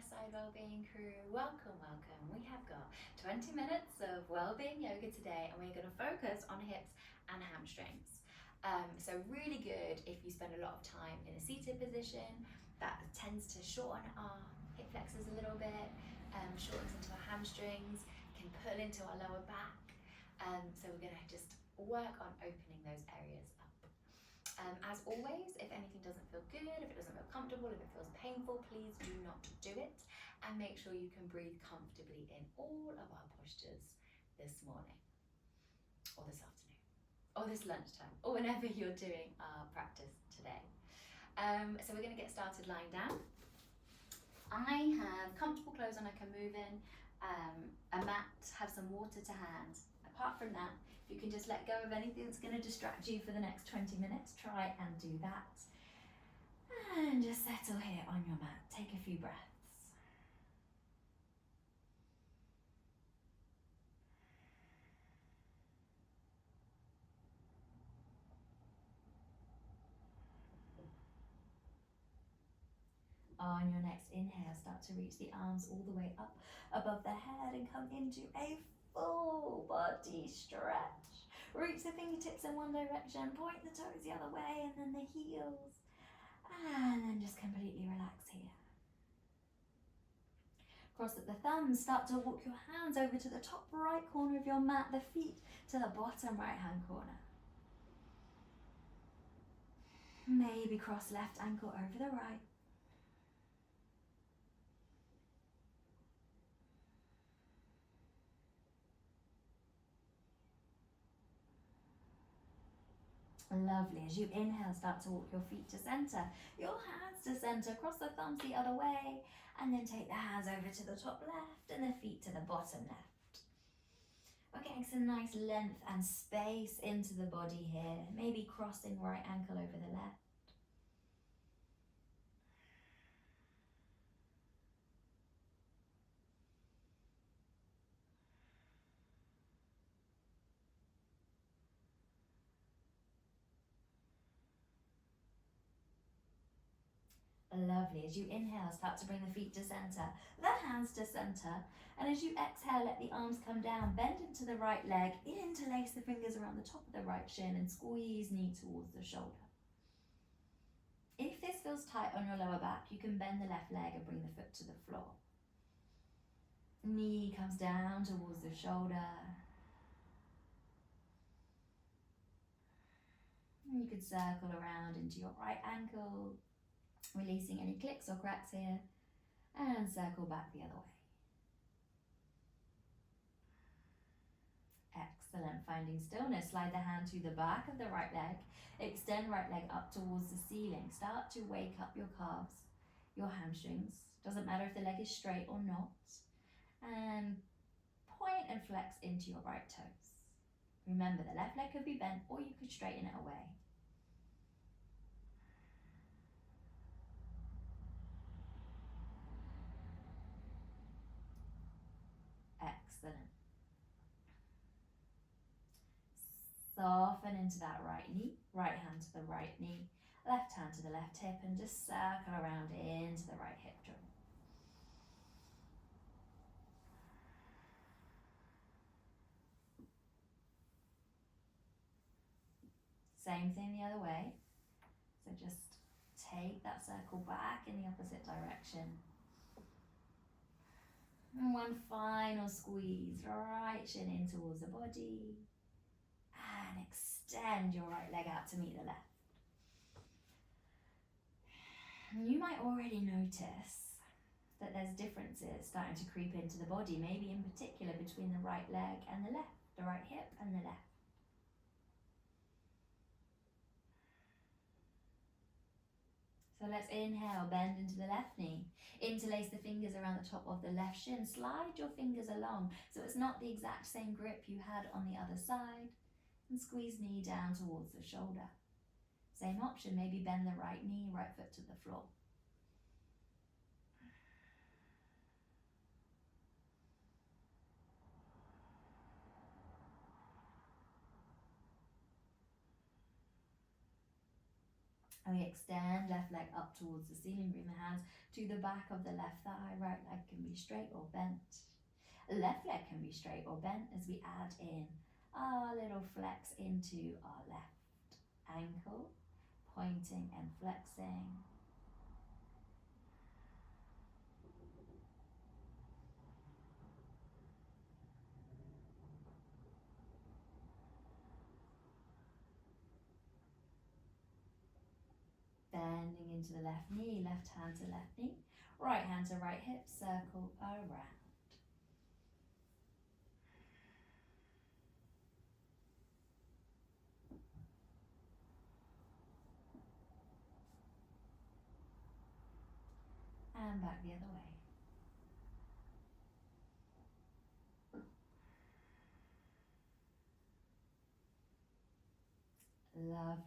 Westside Wellbeing crew, welcome. We have got 20 minutes of Wellbeing yoga today, and we're going to focus on hips and hamstrings. So really good if you spend a lot of time in a seated position. That tends to shorten our hip flexors a little bit, shortens into our hamstrings, can pull into our lower back. So we're going to just work on opening those areas up. As always, if anything doesn't feel good, if it doesn't feel comfortable, if it feels painful, please do not do it, and make sure you can breathe comfortably in all of our postures this morning, or this afternoon, or this lunchtime, or whenever you're doing our practice today. So we're going to get started lying down. I have comfortable clothes on I can move in, a mat, have some water to hand. Apart from that, you can just let go of anything that's going to distract you for the next 20 minutes. Try and do that. And just settle here on your mat. Take a few breaths. On your next inhale, start to reach the arms all the way up above the head and come into a full body stretch. Reach the fingertips in one direction, point the toes the other way, and then the heels. And then just completely relax here. Cross at the thumbs, start to walk your hands over to the top right corner of your mat, the feet to the bottom right hand corner. Maybe cross left ankle over the right. Lovely. As you inhale, start to walk your feet to center, your hands to center, cross the thumbs the other way, and then take the hands over to the top left and the feet to the bottom left. We're getting some nice length and space into the body here, maybe crossing right ankle over the left. Lovely. As you inhale, start to bring the feet to center, the hands to center, and as you exhale, let the arms come down, bend into the right leg, interlace the fingers around the top of the right shin and squeeze knee towards the shoulder. If this feels tight on your lower back, you can bend the left leg and bring the foot to the floor. Knee comes down towards the shoulder. And you could circle around into your right ankle, releasing any clicks or cracks here, and circle back the other way. Excellent. Finding stillness, slide the hand to the back of the right leg, extend right leg up towards the ceiling. Start to wake up your calves, your hamstrings. Doesn't matter if the leg is straight or not. And point and flex into your right toes. Remember, the left leg could be bent or you could straighten it away. Excellent. Soften into that right knee, right hand to the right knee, left hand to the left hip, and just circle around into the right hip joint. Same thing the other way. So just take that circle back in the opposite direction. And one final squeeze, right shin in towards the body. And extend your right leg out to meet the left. You might already notice that there's differences starting to creep into the body, maybe in particular between the right leg and the left, the right hip and the left. So let's inhale, bend into the left knee. Interlace the fingers around the top of the left shin. Slide your fingers along so it's not the exact same grip you had on the other side. And squeeze knee down towards the shoulder. Same option, maybe bend the right knee, right foot to the floor. And we extend left leg up towards the ceiling, bring the hands to the back of the left thigh. Right leg can be straight or bent. Left leg can be straight or bent as we add in our little flex into our left ankle, pointing and flexing. Bending into the left knee, left hand to left knee, right hand to right hip, circle around. And back the other way. Lovely.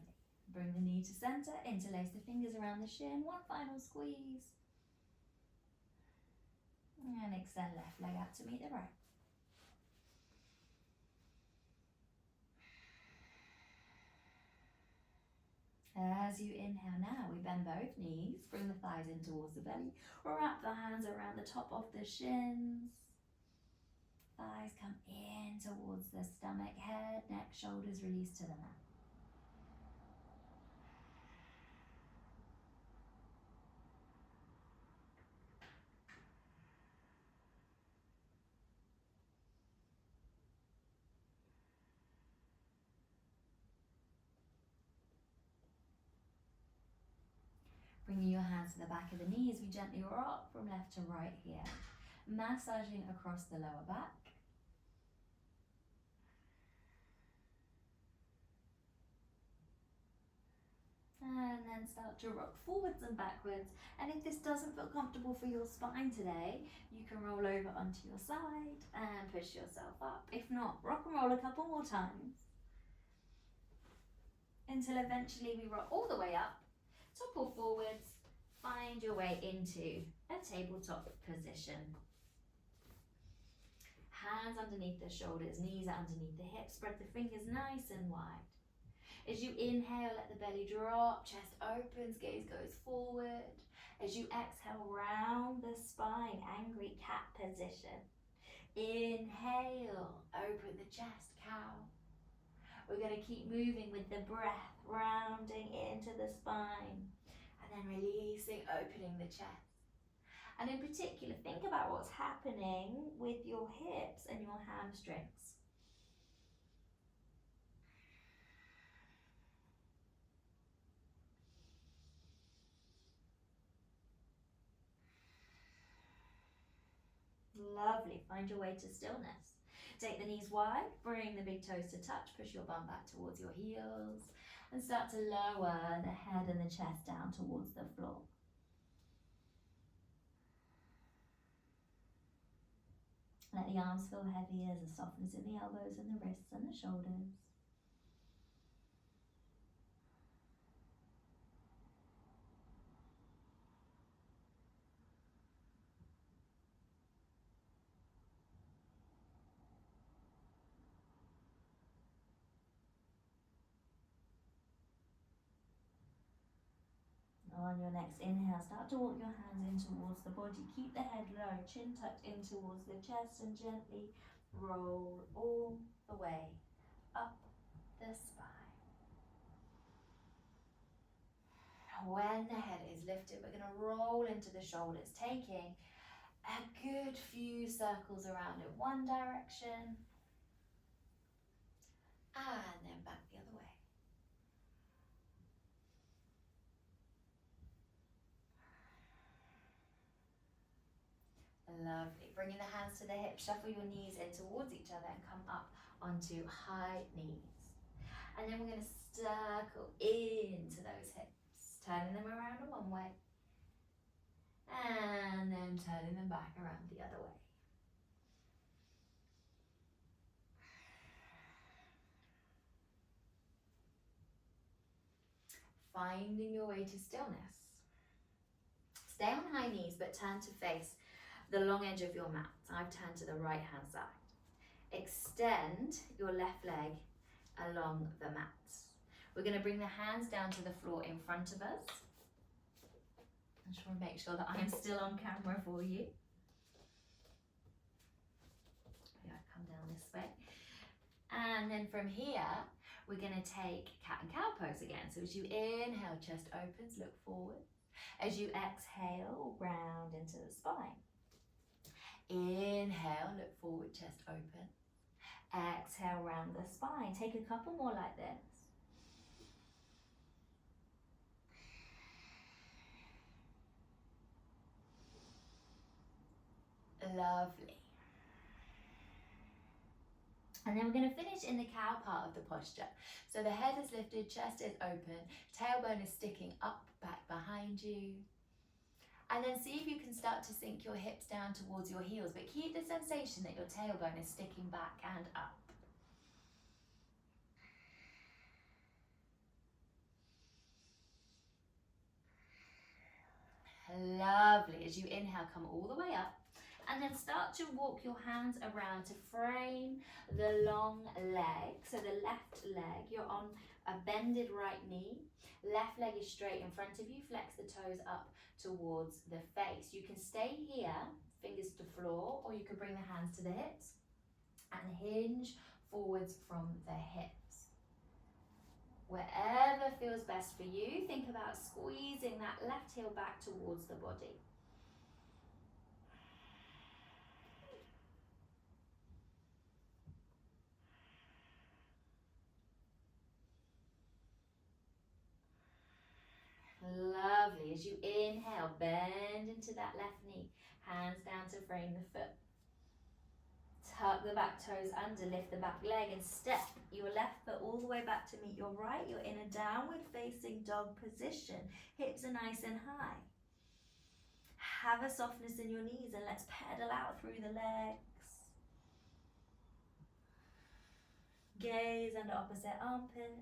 Bring the knee to center, interlace the fingers around the shin, one final squeeze. And extend left leg out to meet the right. As you inhale now, we bend both knees, bring the thighs in towards the belly, wrap the hands around the top of the shins. Thighs come in towards the stomach, head, neck, shoulders release to the mat. Bringing your hands to the back of the knees, we gently rock from left to right here, massaging across the lower back. And then start to rock forwards and backwards. And if this doesn't feel comfortable for your spine today, you can roll over onto your side and push yourself up. If not, rock and roll a couple more times until eventually we rock all the way up, topple forwards, find your way into a tabletop position. Hands underneath the shoulders, knees underneath the hips, spread the fingers nice and wide. As you inhale, let the belly drop, chest opens, gaze goes forward. As you exhale, round the spine, angry cat position. Inhale, open the chest, cow. We're going to keep moving with the breath, rounding into the spine, and then releasing, opening the chest. And in particular, think about what's happening with your hips and your hamstrings. Lovely. Find your way to stillness. Take the knees wide, bring the big toes to touch, push your bum back towards your heels, and start to lower the head and the chest down towards the floor. Let the arms feel heavy as it softens in the elbows and the wrists and the shoulders. On your next inhale, start to walk your hands in towards the body. Keep the head low, chin tucked in towards the chest, and gently roll all the way up the spine. When the head is lifted, we're going to roll into the shoulders, taking a good few circles around in one direction, and then back the other way. Lovely. Bringing the hands to the hips, shuffle your knees in towards each other and come up onto high knees. And then we're going to circle into those hips, turning them around in one way and then turning them back around the other way. Finding your way to stillness. Stay on high knees but turn to face the long edge of your mat. I've turned to the right hand side. Extend your left leg along the mat. We're going to bring the hands down to the floor in front of us. I just want to make sure that I'm still on camera for you. Yeah, come down this way. And then from here, we're going to take cat and cow pose again. So as you inhale, chest opens, look forward. As you exhale, round into the spine. Inhale, look forward, chest open. Exhale, round the spine. Take a couple more like this. Lovely. And then we're going to finish in the cow part of the posture. So the head is lifted, chest is open, tailbone is sticking up, back behind you. And then see if you can start to sink your hips down towards your heels, but keep the sensation that your tailbone is sticking back and up. Lovely. As you inhale, come all the way up. And then start to walk your hands around to frame the long leg. So the left leg, you're on a bended right knee. Left leg is straight in front of you. Flex the toes up towards the face. You can stay here, fingers to floor, or you can bring the hands to the hips and hinge forwards from the hips. Wherever feels best for you, think about squeezing that left heel back towards the body. Lovely. As you inhale, bend into that left knee. Hands down to frame the foot. Tuck the back toes under, lift the back leg and step your left foot all the way back to meet your right. You're in a downward facing dog position. Hips are nice and high. Have a softness in your knees and let's pedal out through the legs. Gaze under opposite armpit.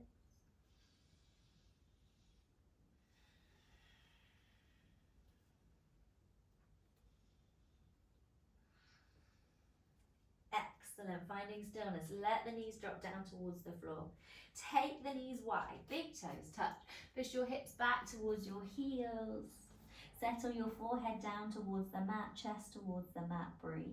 Excellent, finding stillness. Let the knees drop down towards the floor. Take the knees wide, big toes touch. Push your hips back towards your heels. Settle your forehead down towards the mat, chest towards the mat, breathe.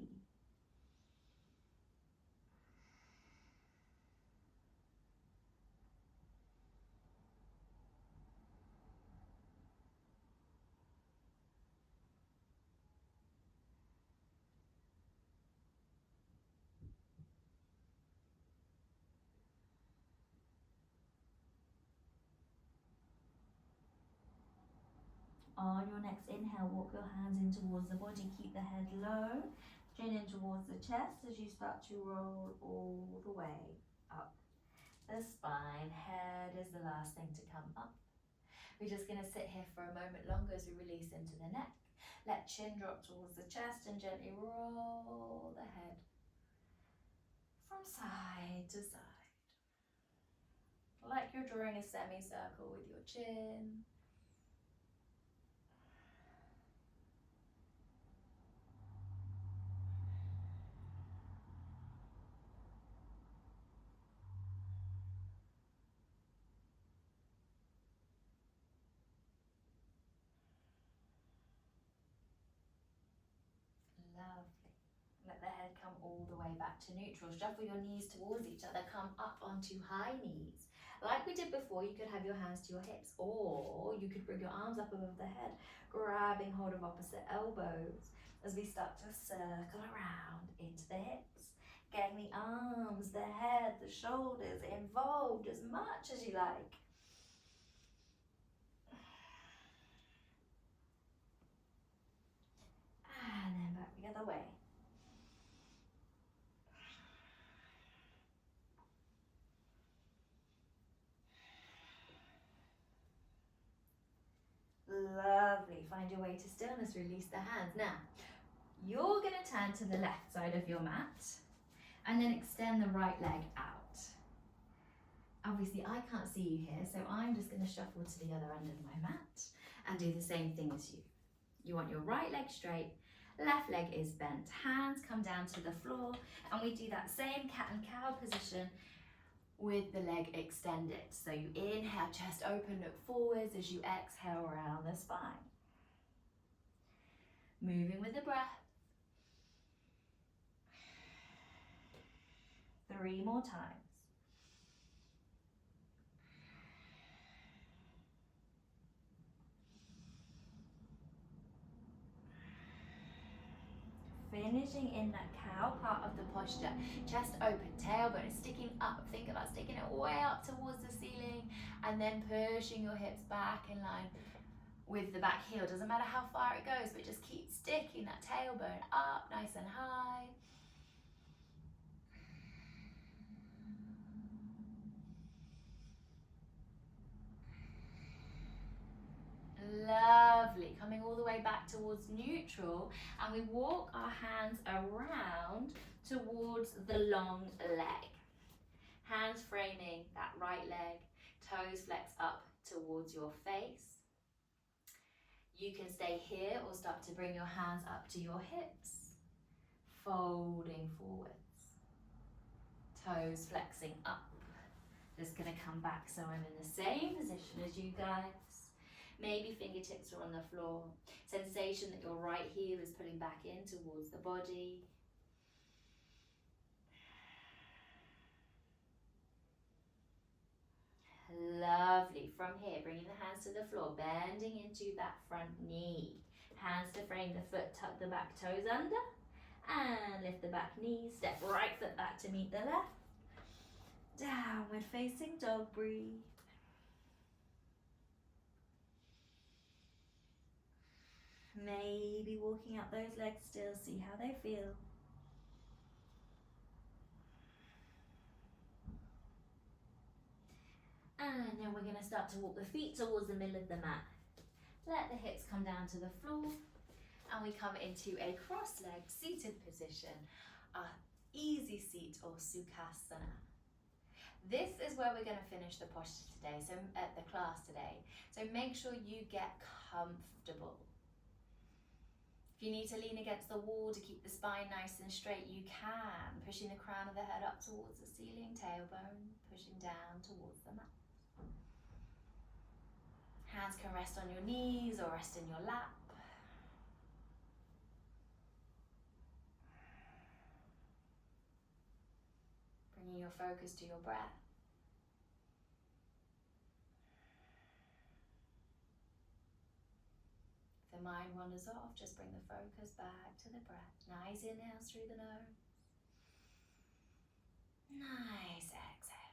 On your next inhale, walk your hands in towards the body, keep the head low, chin in towards the chest as you start to roll all the way up the spine. Head is the last thing to come up. We're just going to sit here for a moment longer as we release into the neck. Let chin drop towards the chest and gently roll the head from side to side. Like you're drawing a semicircle with your chin. Lovely. Let the head come all the way back to neutral. Shuffle your knees towards each other. Come up onto high knees. Like we did before, you could have your hands to your hips, or you could bring your arms up above the head, grabbing hold of opposite elbows as we start to circle around into the hips. Getting the arms, the head, the shoulders involved as much as you like. And then back the other way. Lovely. Find your way to stillness. Release the hands. Now, you're going to turn to the left side of your mat and then extend the right leg out. Obviously, I can't see you here, so I'm just going to shuffle to the other end of my mat and do the same thing as you. You want your right leg straight, left leg is bent. Hands come down to the floor, and we do that same cat and cow position with the leg extended. So you inhale, chest open, look forwards. As you exhale, round the spine. Moving with the breath. 3 more times. Finishing in that cow part of the posture. Chest open, tailbone is sticking up. Think about sticking it way up towards the ceiling and then pushing your hips back in line with the back heel. Doesn't matter how far it goes, but just keep sticking that tailbone up nice and high. Lovely. Coming all the way back towards neutral, and we walk our hands around towards the long leg. Hands framing that right leg, toes flex up towards your face. You can stay here or start to bring your hands up to your hips, folding forwards, toes flexing up. Just gonna come back so I'm in the same position as you guys. Maybe fingertips are on the floor. Sensation that your right heel is pulling back in towards the body. Lovely. From here, bringing the hands to the floor, bending into that front knee. Hands to frame the foot, tuck the back toes under, and lift the back knee. Step right foot back to meet the left. Downward facing dog, breathe. Maybe walking up those legs still, see how they feel. And then we're going to start to walk the feet towards the middle of the mat. Let the hips come down to the floor, and we come into a cross-legged seated position, a easy seat or sukhasana. This is where we're going to finish the posture today, so at the class today. So make sure you get comfortable. If you need to lean against the wall to keep the spine nice and straight, you can. Pushing the crown of the head up towards the ceiling, tailbone pushing down towards the mat. Hands can rest on your knees or rest in your lap. Bringing your focus to your breath. If the mind wanders off, just bring the focus back to the breath. Nice inhales through the nose. Nice exhales.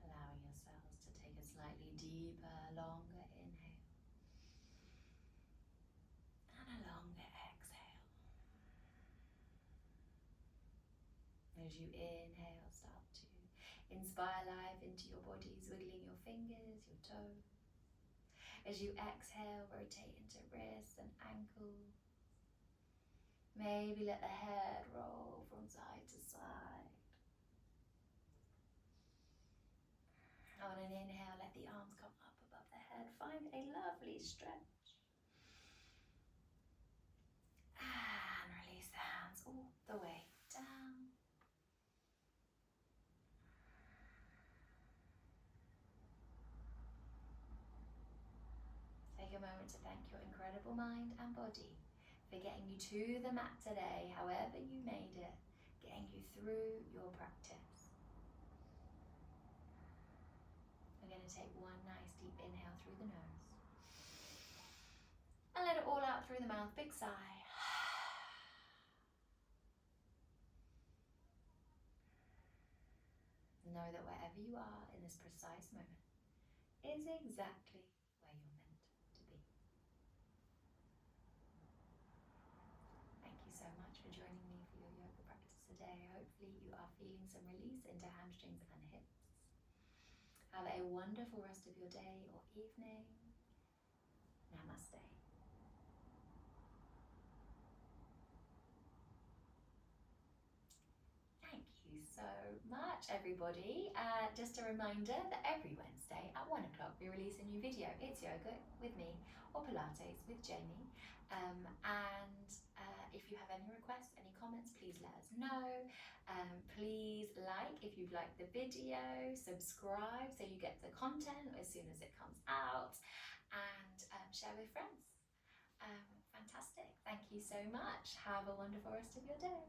Allowing yourselves to take a slightly deeper, longer inhale and a longer exhale. As you inhale, start to inspire life into your bodies, wiggling your fingers, your toes. As you exhale, rotate into wrists and ankles. Maybe let the head roll from side to side. On an inhale, let the arms come up above the head. Find a lovely stretch. And release the hands all the way down. a moment to thank your incredible mind and body for getting you to the mat today, however you made it, getting you through your practice. We're going to take one nice deep inhale through the nose and let it all out through the mouth. Big sigh. Know that wherever you are in this precise moment is exactly where you're meant to be. Thank you so much for joining me for your yoga practice today. Hopefully you are feeling some release into hamstrings and hips. Have a wonderful rest of your day or evening. Namaste. Thank you so much, everybody. Just a reminder that every Wednesday at 1 o'clock we release a new video. It's yoga with me or Pilates with Jamie. If you have any requests, any comments, please let us know. Please like if you've liked the video, subscribe so you get the content as soon as it comes out, and share with friends. Fantastic. Thank you so much. Have a wonderful rest of your day.